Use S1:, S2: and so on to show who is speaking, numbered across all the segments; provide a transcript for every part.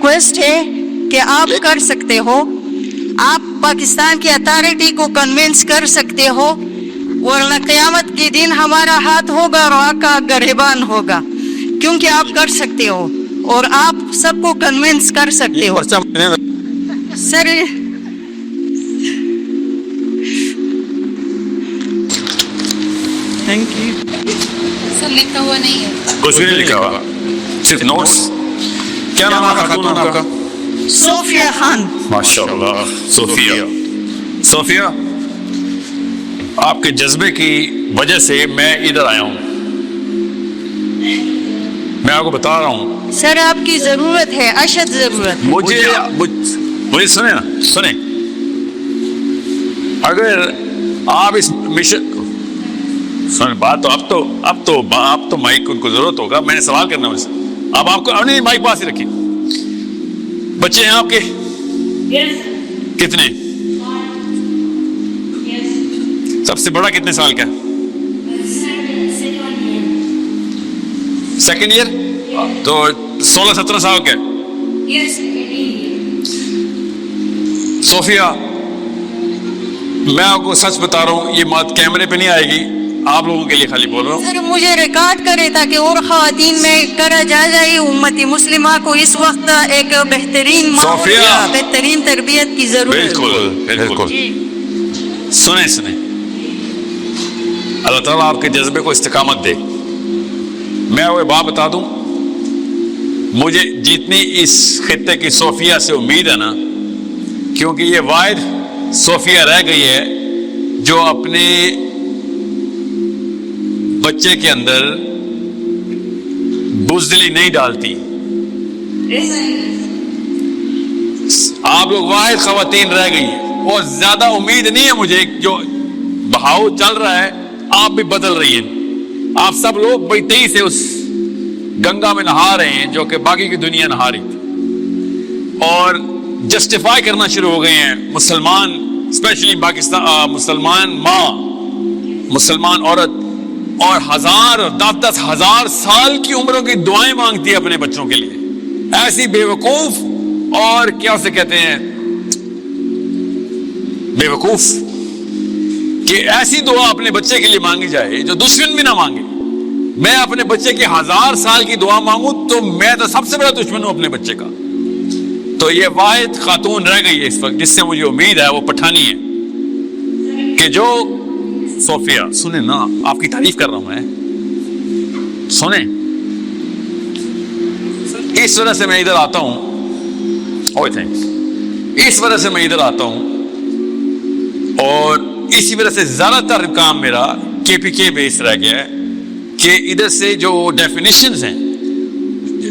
S1: Request ہے کہ آپ کر سکتے ہو, آپ پاکستان کی اتھارٹی کو کنونس کر سکتے ہو, ورنہ قیامت کے دن ہمارا ہاتھ ہوگا اور آقا گریبان ہوگا, کیونکہ آپ کر سکتے ہو اور آپ سب کو کنونس کر سکتے ہو. Sir thank you.
S2: سر لکھا ہوا نہیں ہے,
S3: کچھ بھی نہیں لکھا ہوا, صرف نوٹس. کیا نام ہے خاتون آپ کا؟
S1: صوفیہ خان.
S3: ماشاء اللہ. صوفیہ, صوفیہ آپ کے جذبے کی وجہ سے میں ادھر آیا ہوں. میں آپ کو بتا رہا ہوں
S1: سر آپ کی ضرورت ہے, اشد ضرورت ہے.
S3: مجھے سنیں نا, سنیں. اگر آپ اس مشن سنیں بات تو اب تو مائک کو ضرورت ہوگا. میں نے سوال کرنا مجھ سے, اب آپ کو نہیں مائک پاس ہی رکھیں. بچے ہیں آپ کے کتنے؟ سب سے بڑا کتنے سال کا ہے؟ سیکنڈ ایئر, تو 16-17 سال کا ہے. صوفیہ میں آپ کو سچ بتا رہا ہوں, یہ بات کیمرے پہ نہیں آئے گی, آپ لوگوں کے لیے خالی بول رہا ہوں.
S1: سر مجھے ریکارڈ کرے تاکہ اور خواتین میں کرا جائے امت مسلمہ کو اس وقت ایک بہترین ماحول یا بہترین تربیت کی ضرورت ہے.
S3: بالکل. سنیں اللہ تعالیٰ آپ کے جذبے کو استقامت دے. میں وہ بات بتا دوں, مجھے جتنی اس خطے کی صوفیہ سے امید ہے نا, کیونکہ یہ واحد صوفیہ رہ گئی ہے جو اپنے بچے کے اندر بزدلی نہیں ڈالتی. آپ لوگ واحد خواتین رہ گئی ہیں, اور زیادہ امید نہیں ہے مجھے. جو بہاؤ چل رہا ہے آپ بھی بدل رہی ہیں. آپ سب لوگ بڑی تیزی سے اس گنگا میں نہا رہے ہیں جو کہ باقی کی دنیا نہا رہی تھی, اور جسٹیفائی کرنا شروع ہو گئے ہیں. مسلمان اسپیشلی پاکستان, مسلمان ماں, مسلمان عورت, اور 10,000 سال کی عمروں کی دعائیں مانگتی ہے اپنے بچوں کے لیے. ایسی بے وقوف, اور کیا اسے کہتے ہیں, بے وقوف, کہ ایسی دعا اپنے بچے کے لیے مانگی جائے جو دشمن بھی نہ مانگے. میں اپنے بچے کی 1000 سال کی دعا مانگوں تو میں تو سب سے بڑا دشمن ہوں اپنے بچے کا. تو یہ واحد خاتون رہ گئی ہے اس وقت جس سے مجھے امید ہے, وہ پٹھانی ہے کہ جو صوفیہ. سنیں نا, آپ کی تعریف کر رہا ہوں میں, سنیں. اس وجہ سے میں ادھر آتا ہوں, اس وجہ سے میں ادھر آتا ہوں, اور اسی وجہ سے زیادہ تر کام میرا KPK بیس رہ گیا ہے کہ ادھر سے جو ڈیفینیشنز ہیں,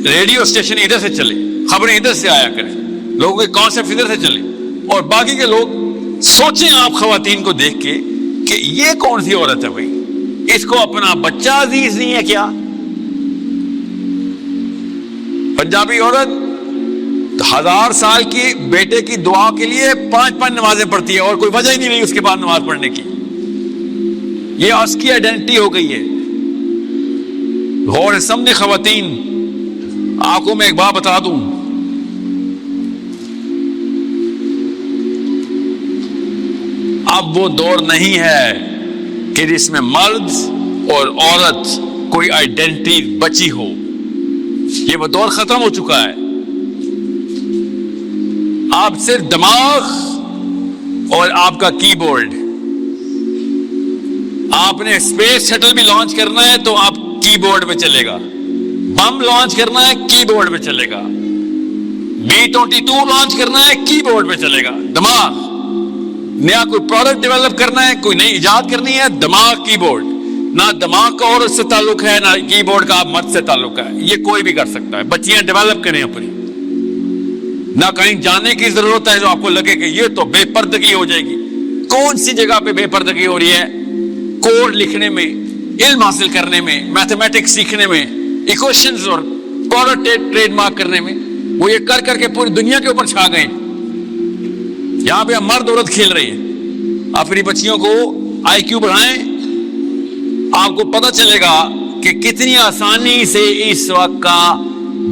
S3: ریڈیو اسٹیشن ادھر سے چلے, خبریں ادھر سے آیا کریں, لوگوں کے کانسیپٹ ادھر سے چلے, اور باقی کے لوگ سوچیں آپ خواتین کو دیکھ کے کہ یہ کون سی عورت ہے بھائی, اس کو اپنا بچہ عزیز نہیں ہے کیا؟ پنجابی عورت 1000 سال کی بیٹے کی دعا کے لیے 5 نمازیں پڑھتی ہے, اور کوئی وجہ ہی نہیں رہی اس کے بعد نماز پڑھنے کی. یہ اس کی آئیڈینٹی ہو گئی ہے. غور سامنے خواتین, آپ کو میں ایک بات بتا دوں, اب وہ دور نہیں ہے کہ جس میں مرد اور عورت کوئی آئیڈینٹی بچی ہو. یہ وہ دور ختم ہو چکا ہے. آپ صرف دماغ اور آپ کا کی بورڈ. آپ نے اسپیس شٹل بھی لانچ کرنا ہے تو آپ کی بورڈ پہ چلے گا. بم لانچ کرنا ہے کی بورڈ پہ چلے گا. B-22 لانچ کرنا ہے کی بورڈ پہ چلے گا. دماغ. نیا کوئی پروڈکٹ ڈیولپ کرنا ہے, کوئی نئی ایجاد کرنی ہے, دماغ کی بورڈ. نہ دماغ کا عورت سے تعلق ہے, نہ کی بورڈ کا مرد سے تعلق ہے. یہ کوئی بھی کر سکتا ہے. بچیاں ڈیولپ کریں اپنی, نہ کہیں جانے کی ضرورت ہے جو آپ کو لگے کہ یہ تو بے پردگی ہو جائے گی. کون سی جگہ پہ بے پردگی ہو رہی ہے؟ کوڈ لکھنے میں, علم حاصل کرنے میں, میتھمیٹکس سیکھنے میں, ایکویشنز اور پروڈکٹ ٹریڈ مارک کرنے میں. وہ یہ کر کر کے پوری دنیا کے اوپر چھا گئے. یہاں پہ مرد عورت کھیل رہی ہے. اپنی بچیوں کو IQ بڑھائیں, آپ کو پتہ چلے گا کہ کتنی آسانی سے اس وقت کا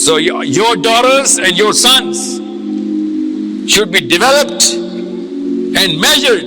S3: So your daughters and your sons should be developed and measured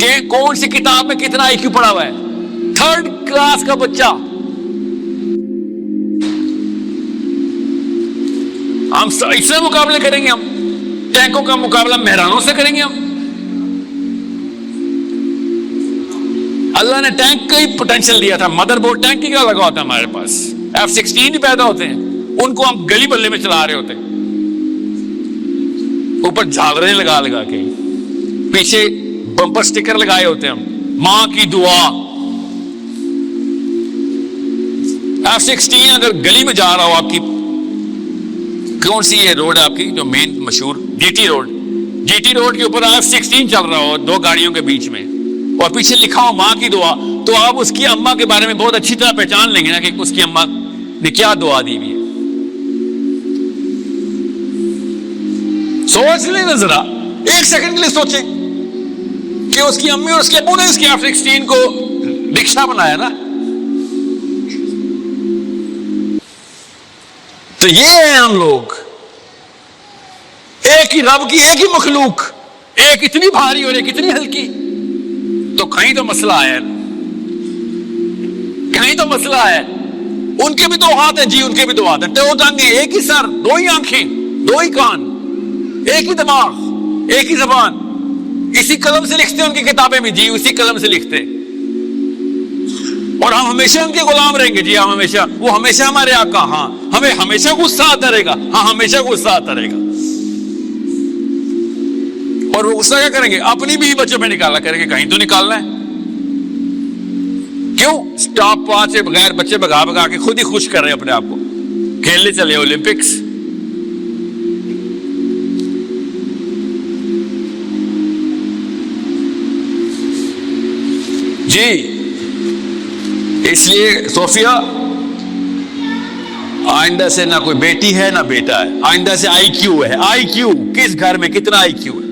S3: کہ کون سی کتاب میں کتنا IQ پڑا ہوا ہے. 3rd کلاس کا بچہ. ہم اس سے مقابلے کریں گے, ہم ٹینکوں کا مقابلہ مہرانوں سے کریں گے. ہم اللہ نے ٹینک کا ہی پوٹینشیل دیا تھا. مدر بورڈ ٹینک کی کا لگا ہوتا ہے ہمارے پاس. F-16 ہی پیدا ہوتے ہیں, ان کو ہم گلی بلے میں چلا رہے ہوتے ہیں, اوپر جھالریں لگا لگا کے, پیچھے بمپر سٹیکر لگائے ہوتے ہیں ہم, ماں کی دعا. F-16 اگر گلی میں جا رہا ہو, آپ کی کون سی یہ روڈ ہے آپ کی جو مین مشہور GT روڈ, GT روڈ کے اوپر F-16 چل رہا ہو 2 گاڑیوں کے بیچ میں, اور پیچھے لکھا ہو ماں کی دعا, تو آپ اس کی اماں کے بارے میں بہت اچھی طرح پہچان لیں گے نا کہ اس کی اماں نے کیا دعا دی ہوئی ہے. سوچ لیں نا ذرا, 1 سیکنڈ کے لیے سوچیں کہ اس کی امی اور اس کے ابو نے اس کی F-16 کو رکشا بنایا نا. تو یہ ہیں ہم لوگ, ایک ہی رب کی ایک ہی مخلوق, ایک اتنی بھاری اور ایک اتنی ہلکی. تو کہیں تو مسئلہ ہے, کہیں تو مسئلہ ہے. ان کے بھی 2 ہاتھ ہیں جی, ان کے بھی 2 ہاتھ ہیں, 2 ٹانگیں, ایک ہی سر, 2 ہی آنکھیں, 2 ہی کان, ایک ہی دماغ, ایک ہی زبان. اسی قلم سے لکھتے ہیں ان کی کتابیں بھی جی, اسی قلم سے لکھتے. اور ہم ہمیشہ ان کے غلام رہیں گے جی, ہم ہمیشہ, وہ ہمیشہ ہمارے آقا. ہاں ہمیں ہمیشہ غصہ آتا رہے گا, ہاں ہمیشہ غصہ آتا رہے گا. اور وہ غصہ کیا کریں گے, اپنی بھی بچوں میں نکالا کریں گے, کہیں تو نکالنا ہے. کیوں سٹاپ پاس سے بغیر بچے بگا بگا کے خود ہی خوش کر رہے ہیں اپنے آپ کو, کھیلنے چلے اولمپکس. جی اس لیے صوفیہ, آئندہ سے نہ کوئی بیٹی ہے نہ بیٹا ہے, آئندہ سے IQ ہے. IQ کس گھر میں کتنا IQ ہے,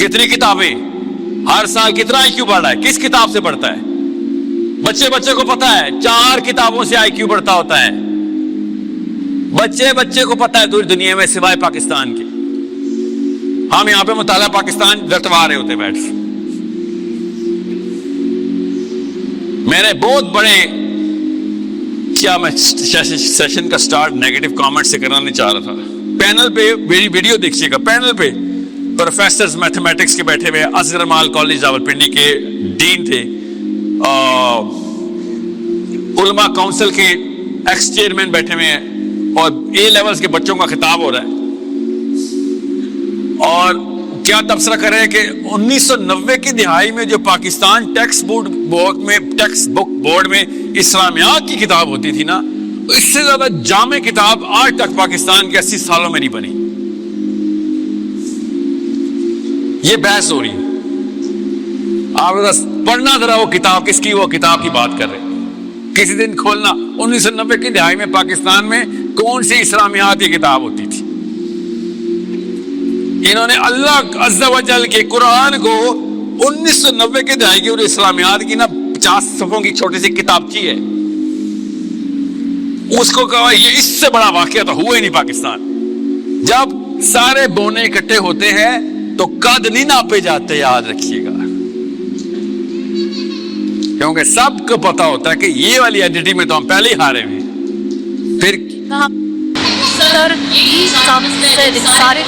S3: کتنی کتابیں, ہر سال کتنا IQ بڑھ رہا ہے, کس کتاب سے بڑھتا ہے. بچے کو پتا ہے 4 کتابوں سے IQ بڑھتا ہوتا ہے. بچے کو پتا ہے پوری دنیا میں سوائے پاکستان کے. ہم یہاں پہ مطالعہ پاکستان رٹوا رہے ہوتے بیٹھ. میں نے بہت بڑے, کیا میں سیشن کا سٹارٹ نیگیٹو کامنٹ سے کرانے چاہ رہا تھا. پینل پہ میری ویڈیو دیکھیے گا, پینل پہ پروفیسرز میتھمیٹکس کے بیٹھے ہوئے, اصغر مال کالج راولپنڈی کے ڈین تھے, علماء کونسل کے ایکس چیئرمین بیٹھے ہوئے ہیں, اور A لیولز کے بچوں کا خطاب ہو رہا ہے. اور کیا تبصرہ کر رہے ہیں کہ 1990 کی دہائی میں جو پاکستان ٹیکسٹ بک بورڈ میں اسلامیات کی کتاب ہوتی تھی نا, اس سے زیادہ جامع کتاب آج تک پاکستان کے 80 سالوں میں نہیں بنی. یہ بحث ہو رہی ہے. آپ پڑھنا ذرا وہ کتاب کس کی, وہ کتاب کی بات کر رہے ہیں. کسی دن کھولنا 1990 کی دہائی میں پاکستان میں کون سی اسلامیات کی کتاب ہوتی تھی. انہوں نے اللہ عز و جل کے قرآن کو 1990 کے دہائی کی اور اسلامیات کی نا 50 صفحوں کی چھوٹی سی کتابچی ہے, اس کو کہا یہ اس سے بڑا واقعہ تو ہوا ہی نہیں پاکستان. جب سارے بونے اکٹھے ہوتے ہیں تو قد نہیں ناپے جاتے, یاد رکھیے گا, کیونکہ سب کو پتا ہوتا ہے کہ یہ والی آئیڈینٹی میں تو ہم پہلے ہی ہارے ہوئے. پھر
S2: سر سارے